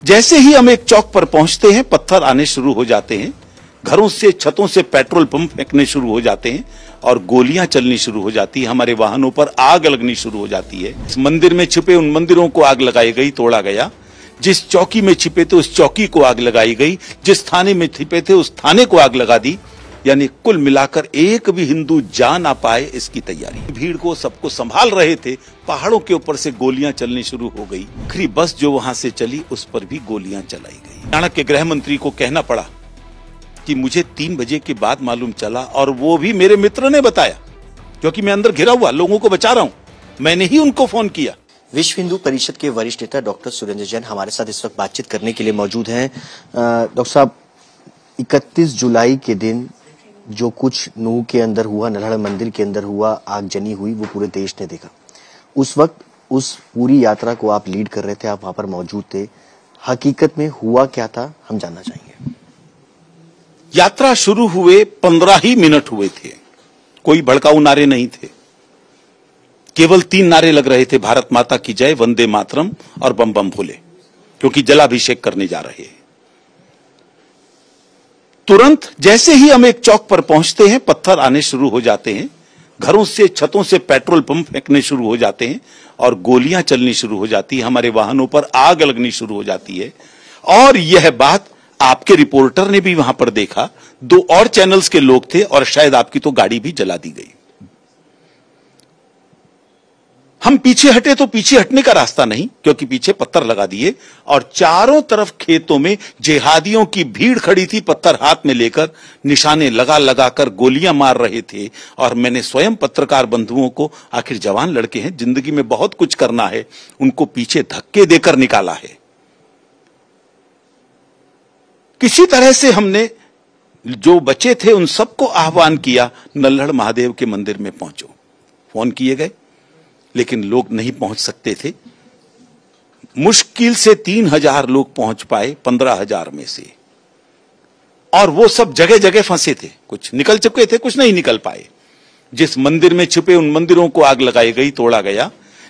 जैसे ही हम एक चौक पर पहुंचते हैं, पत्थर आने शुरू हो जाते हैं, घरों से, छतों से पेट्रोल पंप फेंकने शुरू हो जाते हैं और गोलियां चलनी शुरू हो जाती है। हमारे वाहनों पर आग लगनी शुरू हो जाती है। इस मंदिर में छिपे उन मंदिरों को आग लगाई गई, तोड़ा गया। जिस चौकी में छिपे थे उस चौकी को आग लगाई गई। जिस थाने में छिपे थे उस थाने को आग लगा दी। यानी कुल मिलाकर एक भी हिंदू जा ना पाए, इसकी तैयारी। भीड़ को, सबको संभाल रहे थे, पहाड़ों के ऊपर से गोलियां चलनी शुरू हो गई। आखिरी बस जो वहां से चली उस पर भी गोलियां चलाई गई। हरियाणा के गृह मंत्री को कहना पड़ा कि मुझे 3 बजे के बाद मालूम चला, और वो भी मेरे मित्र ने बताया, क्योंकि मैं अंदर घिरा हुआ लोगों को बचा रहा हूं। मैंने ही उनको फोन किया। विश्व हिंदू परिषद के वरिष्ठ नेता डॉक्टर सुरेंद्र जैन हमारे साथ इस वक्त बातचीत करने के लिए मौजूद हैं। डॉक्टर साहब, 31 जुलाई के दिन जो कुछ नूह के अंदर हुआ, नल्हड़ मंदिर के अंदर हुआ, आगजनी हुई, वो पूरे देश ने देखा। उस वक्त उस पूरी यात्रा को आप लीड कर रहे थे, आप वहां पर मौजूद थे। हकीकत में हुआ क्या था, हम जानना चाहेंगे। यात्रा शुरू हुए 15 ही मिनट हुए थे। कोई भड़काऊ नारे नहीं थे। केवल 3 नारे लग रहे थे, भारत माता की जय, वंदे मातरम और बम बम भोले, क्योंकि जलाभिषेक करने जा रहे हैं। तुरंत जैसे ही हम एक चौक पर पहुंचते हैं, पत्थर आने शुरू हो जाते हैं, घरों से, छतों से पेट्रोल पंप फेंकने शुरू हो जाते हैं और गोलियां चलनी शुरू हो जाती है। हमारे वाहनों पर आग लगनी शुरू हो जाती है। और यह बात आपके रिपोर्टर ने भी वहां पर देखा। 2 और चैनल्स के लोग थे और शायद आपकी तो गाड़ी भी जला दी गई। हम पीछे हटे तो पीछे हटने का रास्ता नहीं, क्योंकि पीछे पत्थर लगा दिए और चारों तरफ खेतों में जिहादियों की भीड़ खड़ी थी, पत्थर हाथ में लेकर, निशाने लगा लगाकर गोलियां मार रहे थे। और मैंने स्वयं पत्रकार बंधुओं को, आखिर जवान लड़के हैं, जिंदगी में बहुत कुछ करना है, उनको पीछे धक्के देकर निकाला है। किसी तरह से हमने, जो बचे थे उन सबको आह्वान किया, नल्हड़ महादेव के मंदिर में पहुंचो। फोन किए गए, लेकिन लोग नहीं पहुंच सकते थे। मुश्किल से 3000 लोग पहुंच पाए 15,000 में से, और वो सब जगह जगह फंसे थे। कुछ निकल चुके थे, कुछ नहीं निकल पाए। जिस मंदिर में छिपे उन मंदिरों को आग लगाई गई, तोड़ा गया।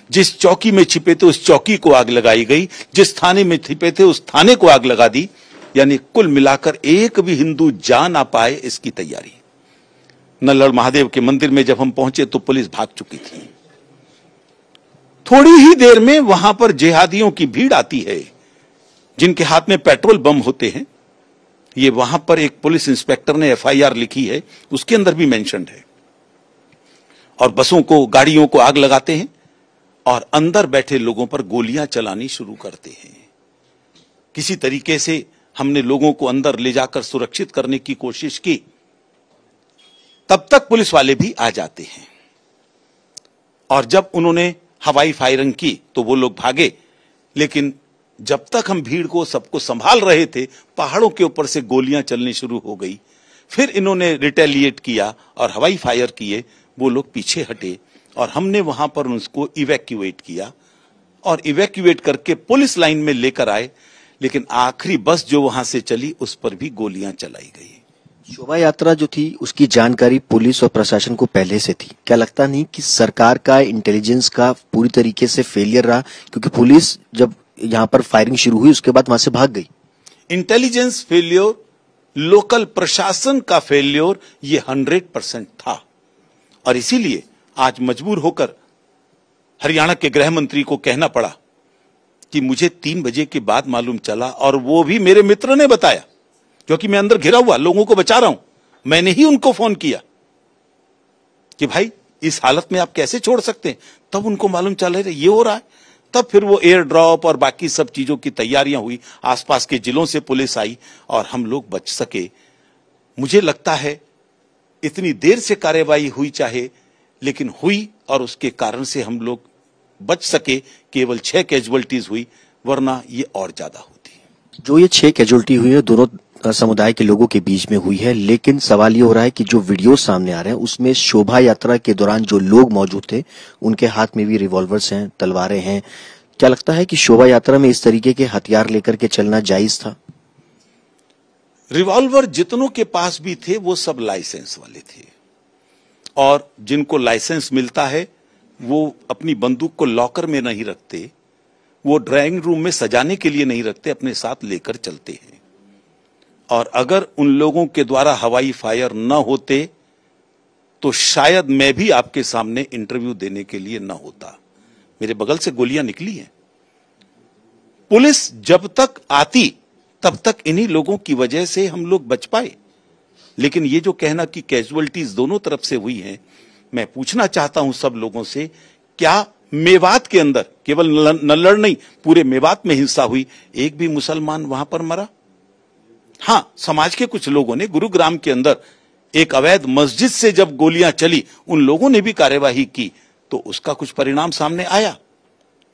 जिस चौकी में छिपे थे उस चौकी को आग लगाई गई। जिस थाने में छिपे थे उस थाने को आग लगा दी। यानी कुल मिलाकर एक भी हिंदू जा ना पाए, इसकी तैयारी। नल्हड़ महादेव के मंदिर में जब हम पहुंचे तो पुलिस भाग चुकी थी। थोड़ी ही देर में वहां पर जिहादियों की भीड़ आती है, जिनके हाथ में पेट्रोल बम होते हैं। ये वहां पर एक पुलिस इंस्पेक्टर ने FIR लिखी है, उसके अंदर भी मेंशन्ड है। और बसों को, गाड़ियों को आग लगाते हैं और अंदर बैठे लोगों पर गोलियां चलानी शुरू करते हैं। किसी तरीके से हमने लोगों को अंदर ले जाकर सुरक्षित करने की कोशिश की। तब तक पुलिस वाले भी आ जाते हैं, और जब उन्होंने हवाई फायरिंग की तो वो लोग भागे। लेकिन जब तक हम भीड़ को, सबको संभाल रहे थे, पहाड़ों के ऊपर से गोलियां चलनी शुरू हो गई। फिर इन्होंने रिटेलिएट किया और हवाई फायर किए। वो लोग पीछे हटे और हमने वहां पर उनको इवैक्यूएट किया, और इवैक्यूएट करके पुलिस लाइन में लेकर आए। लेकिन आखिरी बस जो वहां से चली उस पर भी गोलियां चलाई गई। शोभा यात्रा जो थी उसकी जानकारी पुलिस और प्रशासन को पहले से थी। क्या लगता नहीं कि सरकार का इंटेलिजेंस का पूरी तरीके से फेलियर रहा, क्योंकि पुलिस जब यहां पर फायरिंग शुरू हुई उसके बाद वहां से भाग गई। इंटेलिजेंस फेलियर, लोकल प्रशासन का फेलियर, ये 100% था। और इसीलिए आज मजबूर होकर हरियाणा के गृह मंत्री को कहना पड़ा कि मुझे 3 बजे के बाद मालूम चला, और वो भी मेरे मित्र ने बताया, क्योंकि मैं अंदर घिरा हुआ लोगों को बचा रहा हूं। मैंने ही उनको फोन किया कि भाई इस हालत में आप कैसे छोड़ सकते हैं। तब उनको मालूम चल रहा है ये हो रहा है। तब फिर वो एयर ड्रॉप और बाकी सब चीजों की तैयारियां हुई। आसपास के जिलों से पुलिस आई और हम लोग बच सके। मुझे लगता है इतनी देर से कार्रवाई हुई चाहे, लेकिन हुई, और उसके कारण से हम लोग बच सके। केवल 6 कैजुअल्टीज हुई, वरना ये और ज्यादा होती। जो ये 6 कैजुअल्टी हुई है दोनों समुदाय के लोगों के बीच में हुई है, लेकिन सवाल ये हो रहा है कि जो वीडियो सामने आ रहे हैं उसमें शोभा यात्रा के दौरान जो लोग मौजूद थे उनके हाथ में भी रिवॉल्वर्स हैं, तलवारें हैं। क्या लगता है कि शोभा यात्रा में इस तरीके के हथियार लेकर के चलना जायज था? रिवॉल्वर जितनों के पास भी थे वो सब लाइसेंस वाले थे, और जिनको लाइसेंस मिलता है वो अपनी बंदूक को लॉकर में नहीं रखते, वो ड्राइंग रूम में सजाने के लिए नहीं रखते, अपने साथ लेकर चलते हैं। और अगर उन लोगों के द्वारा हवाई फायर न होते तो शायद मैं भी आपके सामने इंटरव्यू देने के लिए न होता। मेरे बगल से गोलियां निकली हैं। पुलिस जब तक आती तब तक इन्हीं लोगों की वजह से हम लोग बच पाए। लेकिन ये जो कहना कि कैजुअलिटीज दोनों तरफ से हुई हैं, मैं पूछना चाहता हूं सब लोगों से, क्या मेवात के अंदर केवल नल्लड़ नहीं, पूरे मेवात में हिंसा हुई, एक भी मुसलमान वहां पर मरा? हां, समाज के कुछ लोगों ने गुरुग्राम के अंदर एक अवैध मस्जिद से जब गोलियां चली, उन लोगों ने भी कार्यवाही की तो उसका कुछ परिणाम सामने आया।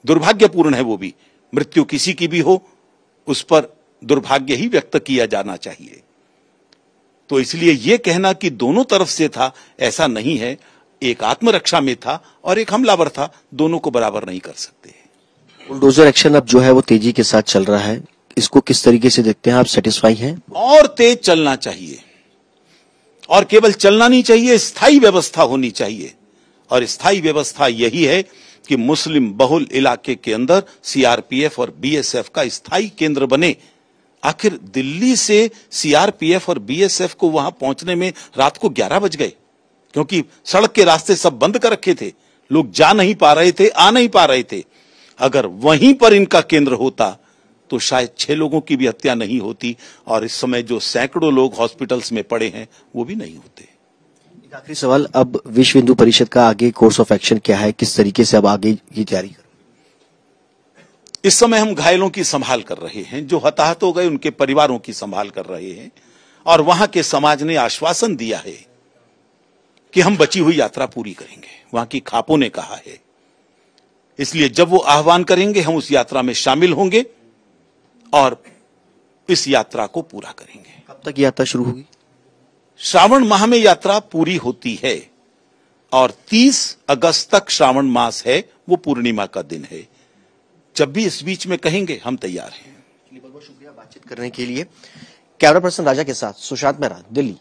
दुर्भाग्यपूर्ण है वो भी, मृत्यु किसी की भी हो उस पर दुर्भाग्य ही व्यक्त किया जाना चाहिए। तो इसलिए यह कहना कि दोनों तरफ से था, ऐसा नहीं है। एक आत्मरक्षा में था और एक हमलावर था, दोनों को बराबर नहीं कर सकते। बुलडोजर एक्शन अब जो है वो तेजी के साथ चल रहा है, इसको किस तरीके से देखते हैं आप? सेटिस्फाई हैं? और तेज चलना चाहिए, और केवल चलना नहीं चाहिए, स्थायी व्यवस्था होनी चाहिए। और स्थायी व्यवस्था यही है कि मुस्लिम बहुल इलाके के अंदर सीआरपीएफ और बीएसएफ का स्थायी केंद्र बने। आखिर दिल्ली से सीआरपीएफ और बीएसएफ को वहां पहुंचने में रात को 11 बज गए, क्योंकि सड़क के रास्ते सब बंद कर रखे थे, लोग जा नहीं पा रहे थे, आ नहीं पा रहे थे। अगर वहीं पर इनका केंद्र होता तो शायद 6 लोगों की भी हत्या नहीं होती, और इस समय जो सैकड़ों लोग हॉस्पिटल्स में पड़े हैं वो भी नहीं होते। एक आखिरी सवाल, अब विश्व हिंदू परिषद का आगे कोर्स ऑफ एक्शन क्या है? किस तरीके से अब आगे की तैयारी करें? इस समय हम घायलों की संभाल कर रहे हैं, जो हताहत हो गए उनके परिवारों की संभाल कर रहे हैं, और वहां के समाज ने आश्वासन दिया है कि हम बची हुई यात्रा पूरी करेंगे। वहां की खापों ने कहा है, इसलिए जब वो आह्वान करेंगे हम उस यात्रा में शामिल होंगे और इस यात्रा को पूरा करेंगे। कब तक यात्रा शुरू होगी? श्रावण माह में यात्रा पूरी होती है, और 30 अगस्त तक श्रावण मास है, वो पूर्णिमा का दिन है। जब भी इस बीच में कहेंगे हम तैयार हैं। बहुत बहुत शुक्रिया बातचीत करने के लिए। कैमरा पर्सन राजा के साथ सुशांत मेहरा, दिल्ली।